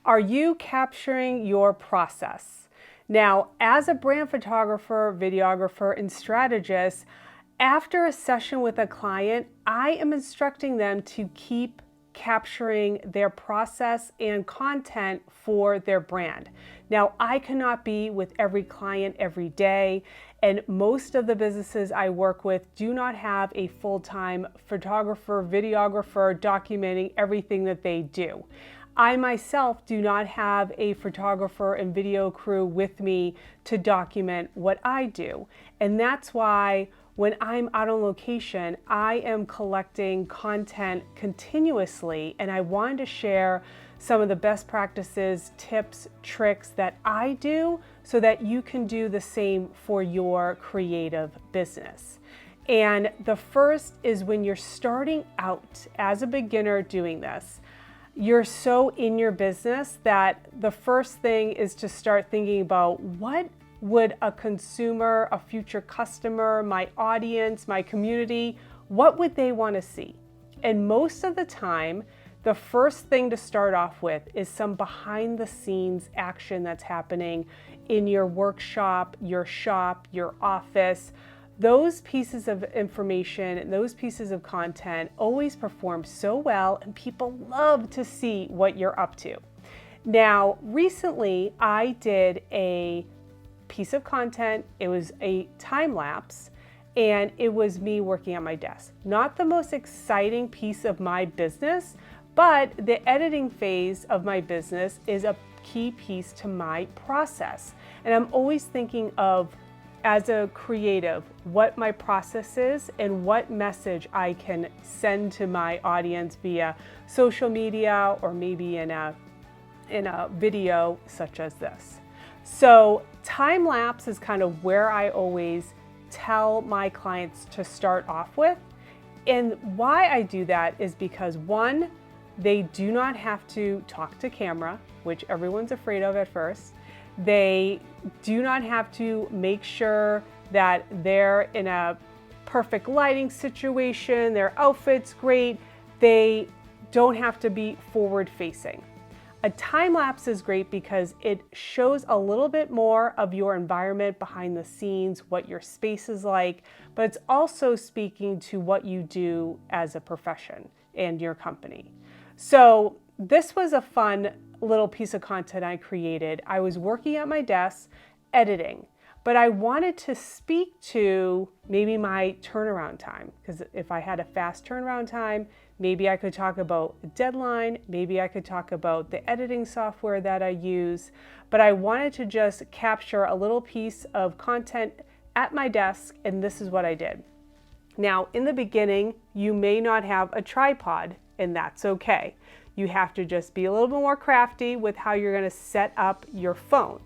Are you capturing your process? Now, as a brand photographer, videographer, and strategist, after a session with a client, I am instructing them to keep capturing their process and content for their brand. Now, I cannot be with every client every day, and most of the businesses I work with do not have a full-time photographer, videographer documenting everything that they do. I myself do not have a photographer and video crew with me to document what I do. And that's why when I'm out on location, I am collecting content continuously, and I wanted to share some of the best practices, tips, tricks that I do so that you can do the same for your creative business. And the first is when you're starting out as a beginner doing this, you're so in your business that the first thing is to start thinking about what would a consumer, a future customer, my audience, my community, what would they want to see? And most of the time, the first thing to start off with is some behind the scenes action that's happening in your workshop, your shop, your office. Those pieces of information and those pieces of content always perform so well, and people love to see what you're up to. Now, recently I did a piece of content. It was a time lapse, and it was me working at my desk. Not the most exciting piece of my business, but the editing phase of my business is a key piece to my process. And I'm always thinking of, as a creative, what my process is and what message I can send to my audience via social media or maybe in a video such as this. So time lapse is kind of where I always tell my clients to start off with. And why I do that is because, one, they do not have to talk to camera, which everyone's afraid of at first. They do not have to make sure that they're in a perfect lighting situation, their outfit's great. They don't have to be forward facing. A time lapse is great because it shows a little bit more of your environment behind the scenes, what your space is like, but it's also speaking to what you do as a profession and your company. So this was a fun little piece of content I created. I was working at my desk editing, but I wanted to speak to maybe my turnaround time, because if I had a fast turnaround time, maybe I could talk about a deadline, maybe I could talk about the editing software that I use, but I wanted to just capture a little piece of content at my desk, and this is what I did. Now, in the beginning, you may not have a tripod, and that's okay. You have to just be a little bit more crafty with how you're going to set up your phone.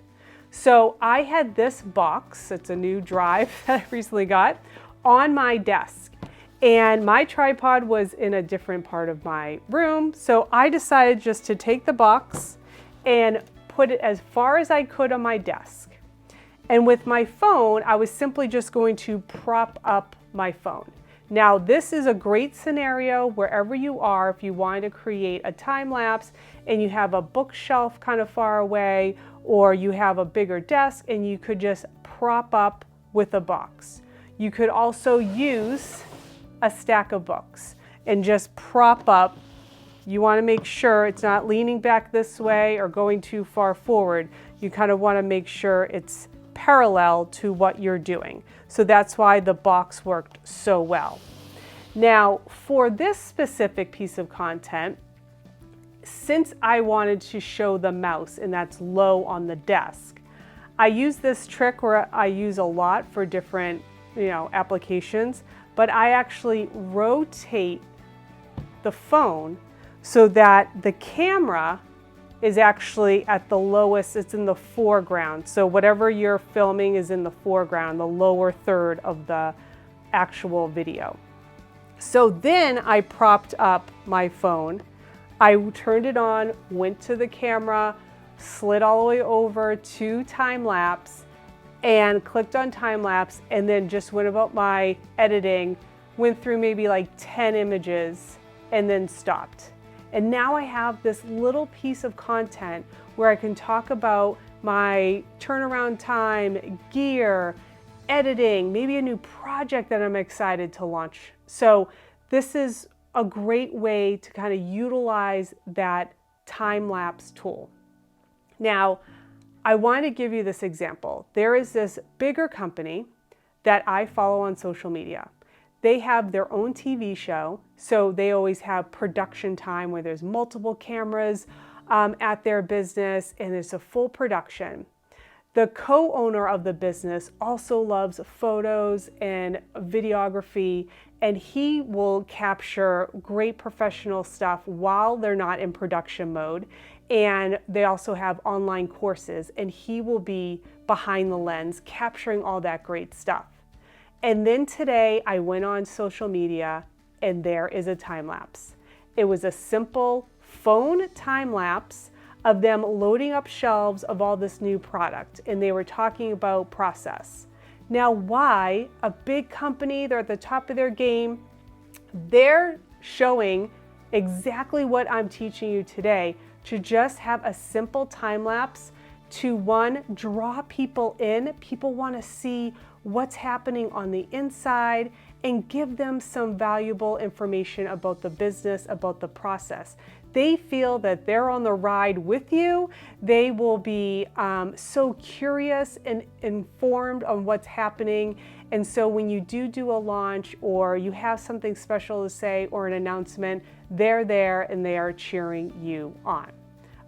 So I had this box, it's a new drive that I recently got, on my desk. And my tripod was in a different part of my room. So I decided just to take the box and put it as far as I could on my desk. And with my phone, I was simply just going to prop up my phone. Now, this is a great scenario wherever you are if you want to create a time lapse and you have a bookshelf kind of far away, or you have a bigger desk and you could just prop up with a box. You could also use a stack of books and just prop up. You want to make sure it's not leaning back this way or going too far forward. You kind of want to make sure it's parallel to what you're doing. So that's why the box worked so well. Now, for this specific piece of content, since I wanted to show the mouse and that's low on the desk, I use this trick where I use a lot for different, applications, but I actually rotate the phone so that the camera is actually at the lowest, it's in the foreground. So whatever you're filming is in the foreground, the lower third of the actual video. So then I propped up my phone. I turned it on, went to the camera, slid all the way over to time lapse and clicked on time lapse, and then just went about my editing, went through maybe like 10 images and then stopped. And now I have this little piece of content where I can talk about my turnaround time, gear, editing, maybe a new project that I'm excited to launch. So this is a great way to kind of utilize that time-lapse tool. Now, I want to give you this example. There is this bigger company that I follow on social media. They have their own TV show, so they always have production time where there's multiple cameras at their business and it's a full production. The co-owner of the business also loves photos and videography, and he will capture great professional stuff while they're not in production mode. And they also have online courses, and he will be behind the lens capturing all that great stuff. And then today I went on social media and there is a time lapse. It was a simple phone time lapse of them loading up shelves of all this new product, and they were talking about process. Now, why a big company, they're at the top of their game, they're showing exactly what I'm teaching you today, to just have a simple time lapse to, one, draw people in. People want to see what's happening on the inside and give them some valuable information about the business, about the process. They feel that they're on the ride with you. They will be so curious and informed on what's happening. And so when you do a launch or you have something special to say or an announcement, they're there and they are cheering you on.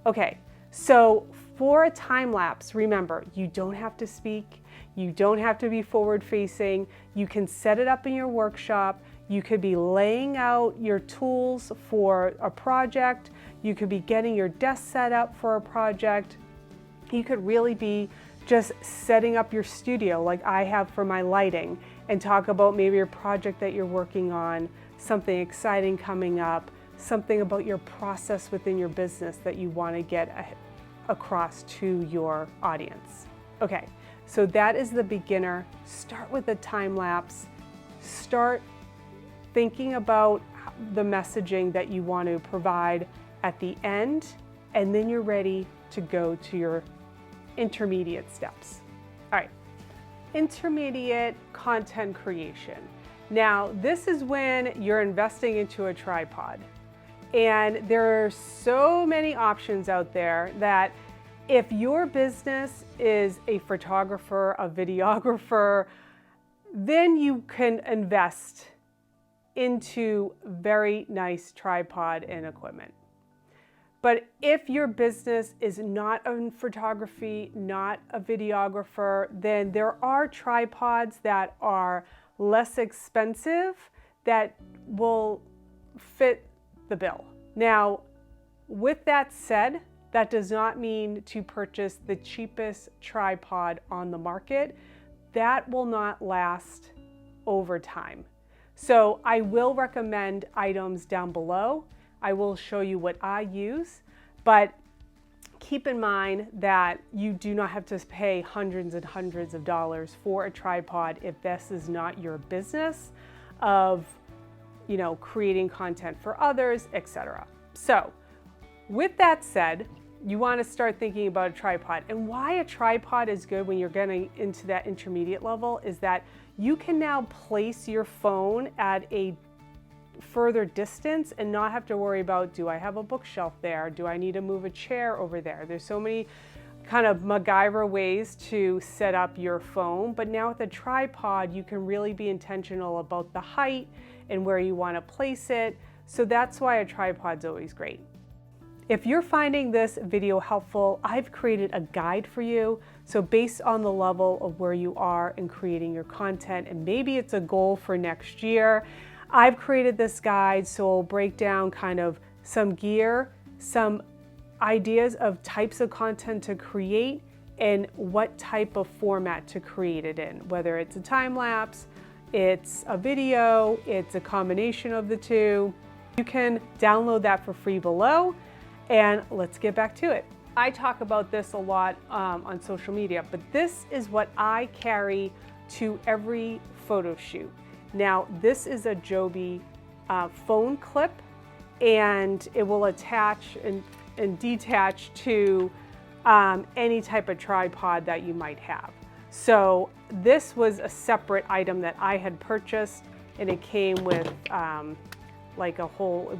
Okay, so for a time lapse, remember, you don't have to speak. You don't have to be forward facing. You can set it up in your workshop. You could be laying out your tools for a project. You could be getting your desk set up for a project. You could really be just setting up your studio like I have for my lighting and talk about maybe your project that you're working on, something exciting coming up, something about your process within your business that you want to get across to your audience. Okay, so that is the beginner. Start with a time lapse. Start thinking about the messaging that you want to provide at the end, and then you're ready to go to your intermediate steps. All right, intermediate content creation. Now, this is when you're investing into a tripod. And there are so many options out there that if your business is a photographer, a videographer, then you can invest into very nice tripod and equipment. But if your business is not in photography, not a videographer, then there are tripods that are less expensive that will fit the bill. Now, with that said, that does not mean to purchase the cheapest tripod on the market. That will not last over time. So I will recommend items down below. I will show you what I use, but keep in mind that you do not have to pay hundreds and hundreds of dollars for a tripod if this is not your business of, you know, creating content for others, etc. So with that said, you want to start thinking about a tripod. And why a tripod is good when you're getting into that intermediate level is that you can now place your phone at a further distance and not have to worry about, do I have a bookshelf there? Do I need to move a chair over there? There's so many kind of MacGyver ways to set up your phone, but now with a tripod, you can really be intentional about the height and where you want to place it. So that's why a tripod's always great. If you're finding this video helpful, I've created a guide for you. So based on the level of where you are in creating your content, and maybe it's a goal for next year, I've created this guide so it'll break down kind of some gear, some ideas of types of content to create, and what type of format to create it in, whether it's a time lapse, it's a video, it's a combination of the two. You can download that for free below. And let's get back to it. I talk about this a lot on social media, but this is what I carry to every photo shoot. Now, this is a Joby phone clip, and it will attach and detach to any type of tripod that you might have. So this was a separate item that I had purchased, and it came with it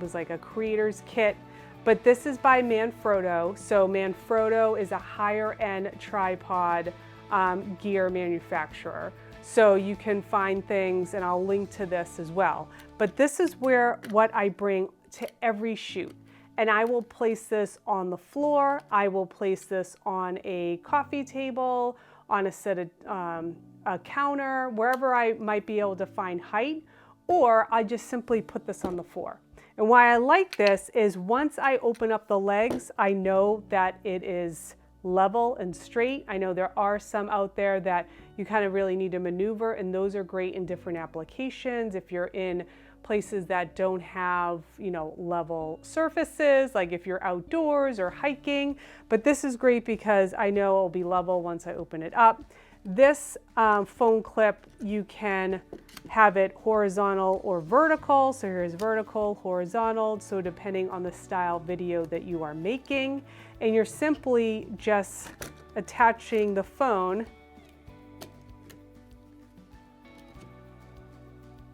was like a creator's kit. But this is by Manfrotto. So Manfrotto is a higher end tripod gear manufacturer. So you can find things, and I'll link to this as well. But this is what I bring to every shoot. And I will place this on the floor. I will place this on a coffee table, on a set of a counter, wherever I might be able to find height, or I just simply put this on the floor. And why I like this is once I open up the legs, I know that it is level and straight. I know there are some out there that you kind of really need to maneuver, and those are great in different applications. If you're in places that don't have, level surfaces, like if you're outdoors or hiking, but this is great because I know it'll be level once I open it up. This phone clip, you can have it horizontal or vertical. So here's vertical, horizontal, so depending on the style video that you are making. And you're simply just attaching the phone,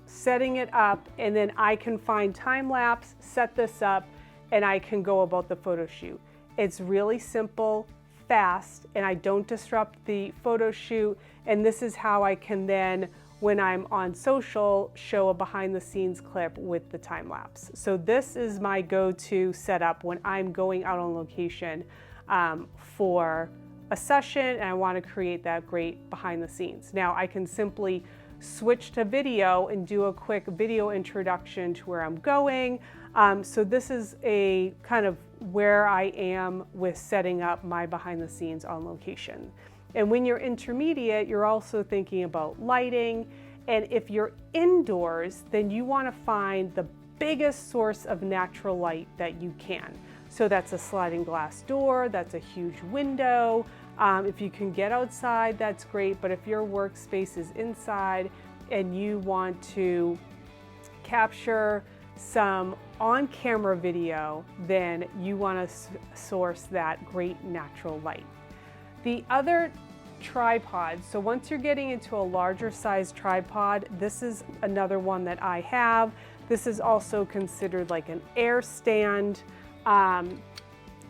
setting it up, and then I can find time lapse, set this up, and I can go about the photo shoot. It's really simple, fast, and I don't disrupt the photo shoot. And this is how I can then, when I'm on social, show a behind the scenes clip with the time lapse. So this is my go-to setup when I'm going out on location for a session and I want to create that great behind the scenes. Now I can simply switch to video and do a quick video introduction to where I'm going. So this is a kind of where I am with setting up my behind the scenes on location. And when you're intermediate, you're also thinking about lighting. And if you're indoors, then you want to find the biggest source of natural light that you can. So that's a sliding glass door, that's a huge window. If you can get outside, that's great. But if your workspace is inside and you want to capture some on-camera video, then you want to source that great natural light. The other tripod, so once you're getting into a larger size tripod, this is another one that I have. This is also considered like an air stand.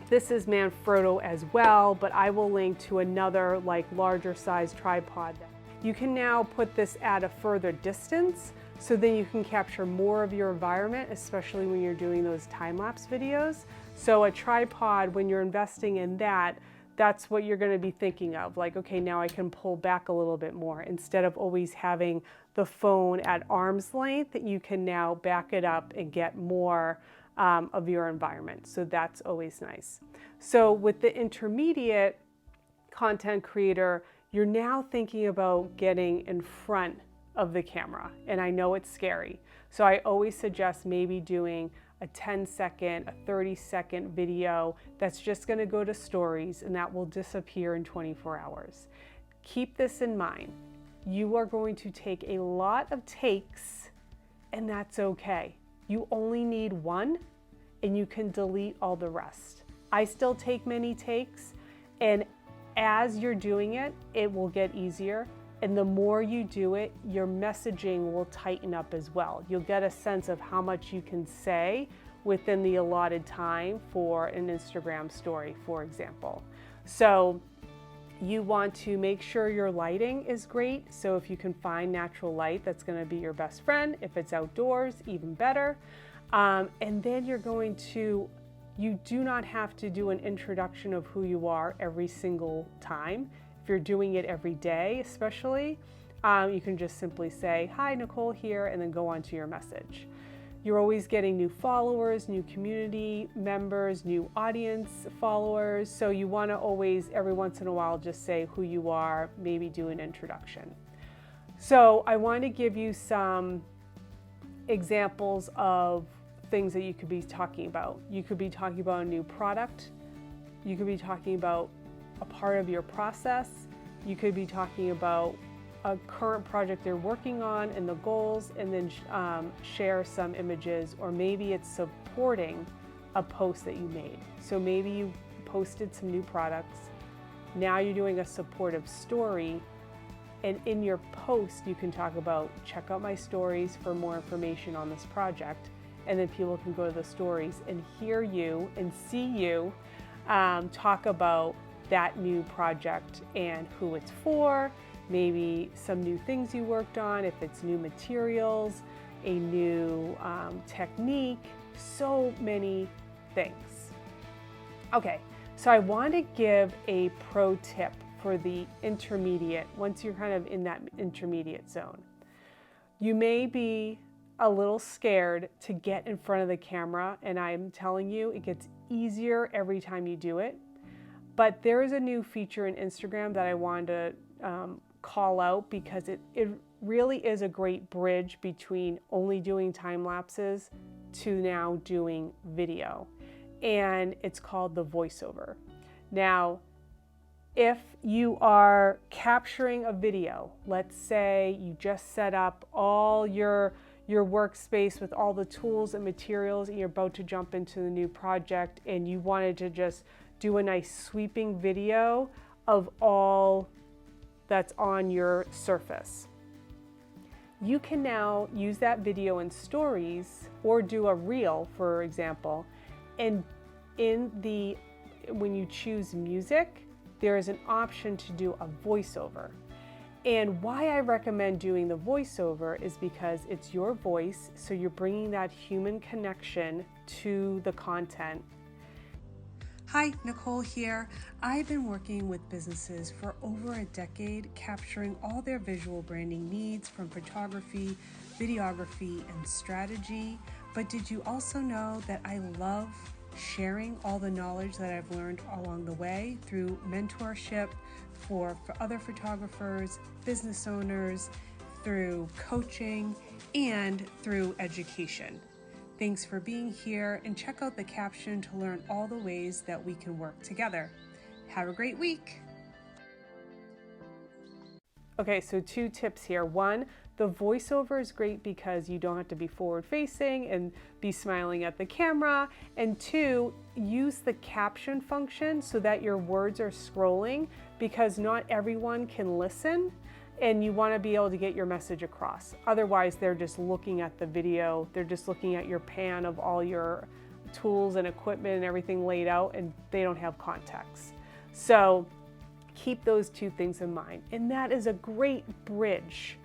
This is Manfrotto as well, but I will link to another like larger size tripod. You can now put this at a further distance, so then you can capture more of your environment, especially when you're doing those time-lapse videos. So a tripod, when you're investing in that, that's what you're going to be thinking of. Like, okay, now I can pull back a little bit more. Instead of always having the phone at arm's length, you can now back it up and get more of your environment. So that's always nice. So with the intermediate content creator, you're now thinking about getting in front of the camera. And I know it's scary. So I always suggest maybe doing a 10-second, a 30-second video that's just going to go to stories, and that will disappear in 24 hours. Keep this in mind. You are going to take a lot of takes, and that's okay. You only need one, and you can delete all the rest. I still take many takes, and as you're doing it, it will get easier. And the more you do it, your messaging will tighten up as well. You'll get a sense of how much you can say within the allotted time for an Instagram story, for example. So you want to make sure your lighting is great. So if you can find natural light, that's going to be your best friend. If it's outdoors, even better. And then you do not have to do an introduction of who you are every single time. If you're doing it every day, especially, you can just simply say, "Hi, Nicole here," and then go on to your message. You're always getting new followers, new community members, new audience followers. So you want to always, every once in a while, just say who you are, maybe do an introduction. So I want to give you some examples of things that you could be talking about. You could be talking about a new product. You could be talking about a part of your process. You could be talking about a current project they're working on and the goals, and then share some images, or maybe it's supporting a post that you made. So maybe you posted some new products. Now you're doing a supportive story, and in your post you can talk about, check out my stories for more information on this project, and then people can go to the stories and hear you and see you talk about that new project and who it's for, maybe some new things you worked on, if it's new materials, a new technique, so many things. Okay, so I want to give a pro tip for the intermediate, once you're kind of in that intermediate zone. You may be a little scared to get in front of the camera, and I'm telling you, it gets easier every time you do it. But there is a new feature in Instagram that I wanted to call out, because it really is a great bridge between only doing time lapses to now doing video. And it's called the voiceover. Now, if you are capturing a video, let's say you just set up all your workspace with all the tools and materials, and you're about to jump into the new project, and you wanted to just do a nice sweeping video of all that's on your surface. You can now use that video in stories, or do a reel, for example, and when you choose music, there is an option to do a voiceover. And why I recommend doing the voiceover is because it's your voice, so you're bringing that human connection to the content. Hi, Nicole here. I've been working with businesses for over a decade, capturing all their visual branding needs from photography, videography, and strategy. But did you also know that I love sharing all the knowledge that I've learned along the way through mentorship for other photographers, business owners, through coaching, and through education? Thanks for being here, and check out the caption to learn all the ways that we can work together. Have a great week. Okay, so 2 tips here. 1, the voiceover is great because you don't have to be forward facing and be smiling at the camera. And 2, use the caption function so that your words are scrolling, because not everyone can listen, and you want to be able to get your message across. Otherwise, they're just looking at the video, they're just looking at your pan of all your tools and equipment and everything laid out, and they don't have context. So keep those 2 things in mind. And that is a great bridge.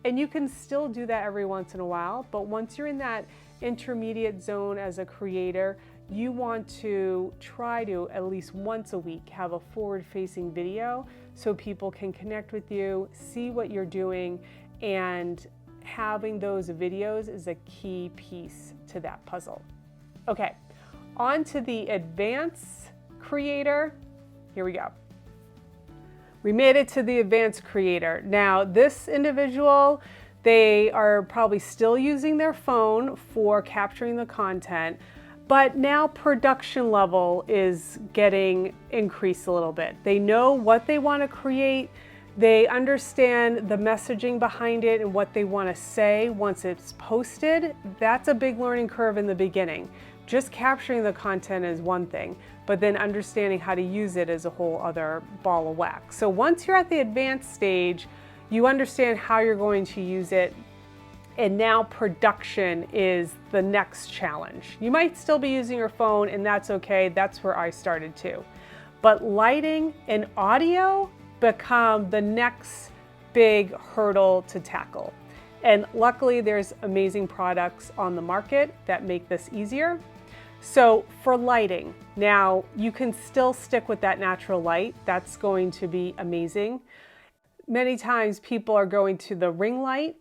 And you can still do that every once in a while, but once you're in that intermediate zone as a creator, you want to try to, at least once a week, have a forward-facing video so people can connect with you, see what you're doing, and having those videos is a key piece to that puzzle. Okay, on to the advanced creator. Here we go. We made it to the advanced creator. Now, this individual, they are probably still using their phone for capturing the content, but now production level is getting increased a little bit. They know what they want to create. They understand the messaging behind it and what they want to say once it's posted. That's a big learning curve in the beginning. Just capturing the content is one thing, but then understanding how to use it is a whole other ball of wax. So once you're at the advanced stage, you understand how you're going to use it, and now production is the next challenge. You might still be using your phone, and that's okay. That's where I started too. But lighting and audio become the next big hurdle to tackle. And luckily, there's amazing products on the market that make this easier. So for lighting, now you can still stick with that natural light. That's going to be amazing. Many times people are going to the ring light.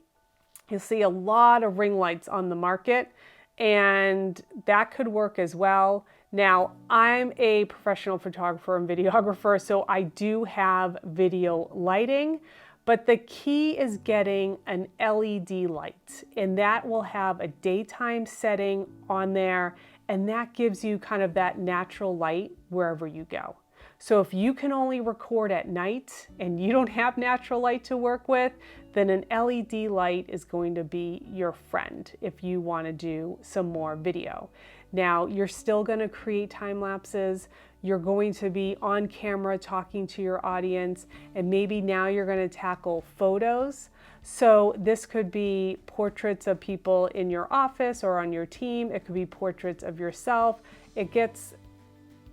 You'll see a lot of ring lights on the market, and that could work as well. Now, I'm a professional photographer and videographer, so I do have video lighting, but the key is getting an LED light, and that will have a daytime setting on there, and that gives you kind of that natural light wherever you go. So if you can only record at night and you don't have natural light to work with, then an LED light is going to be your friend if you want to do some more video. Now, you're still going to create time lapses. You're going to be on camera talking to your audience, and maybe now you're going to tackle photos. So this could be portraits of people in your office or on your team. It could be portraits of yourself. It gets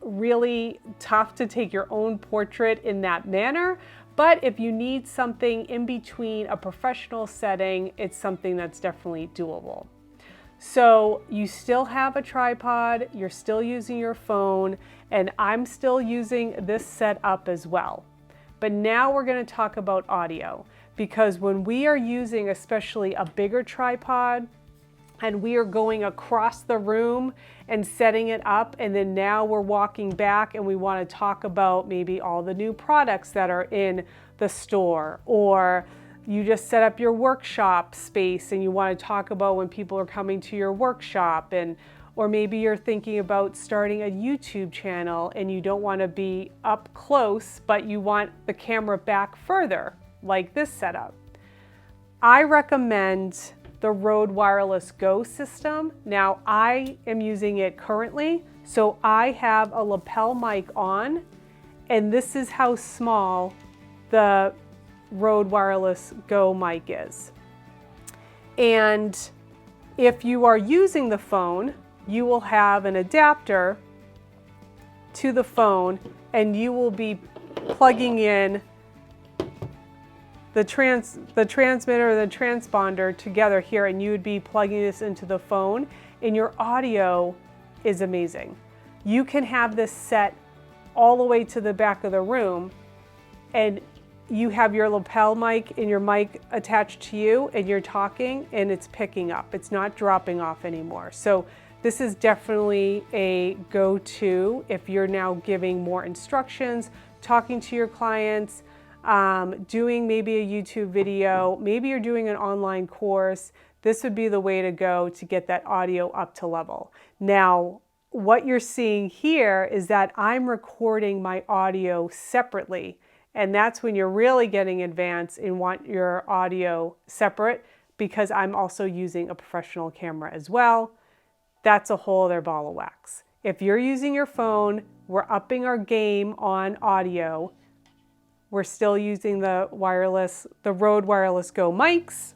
really tough to take your own portrait in that manner, but if you need something in between a professional setting, it's something that's definitely doable. So you still have a tripod, you're still using your phone, and I'm still using this setup as well. But now we're going to talk about audio, because when we are using especially a bigger tripod, and we are going across the room and setting it up, and then now we're walking back and we want to talk about maybe all the new products that are in the store, or you just set up your workshop space and you want to talk about when people are coming to your workshop, or maybe you're thinking about starting a YouTube channel and you don't want to be up close, but you want the camera back further, like this setup. I recommend the Rode Wireless Go system. Now I am using it currently, so I have a lapel mic on, and this is how small the Rode Wireless Go mic is. And if you are using the phone, you will have an adapter to the phone, and you will be plugging in the transmitter and the transponder together here, and you would be plugging this into the phone, and your audio is amazing. You can have this set all the way to the back of the room, and you have your lapel mic and your mic attached to you, and you're talking and it's picking up. It's not dropping off anymore. So this is definitely a go-to if you're now giving more instructions, talking to your clients, doing maybe a YouTube video, maybe you're doing an online course. This would be the way to go to get that audio up to level. Now, what you're seeing here is that I'm recording my audio separately, and that's when you're really getting advanced and want your audio separate, because I'm also using a professional camera as well. That's a whole other ball of wax. If you're using your phone, we're upping our game on audio. We're still using the Rode Wireless Go mics,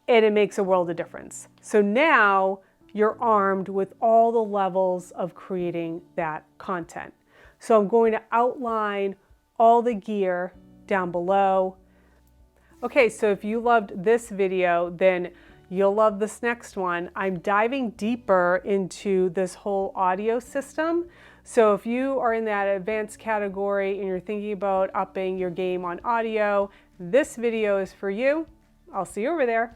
and it makes a world of difference. So now you're armed with all the levels of creating that content. So I'm going to outline all the gear down below. Okay, so if you loved this video, then you'll love this next one. I'm diving deeper into this whole audio system. So if you are in that advanced category and you're thinking about upping your game on audio, this video is for you. I'll see you over there.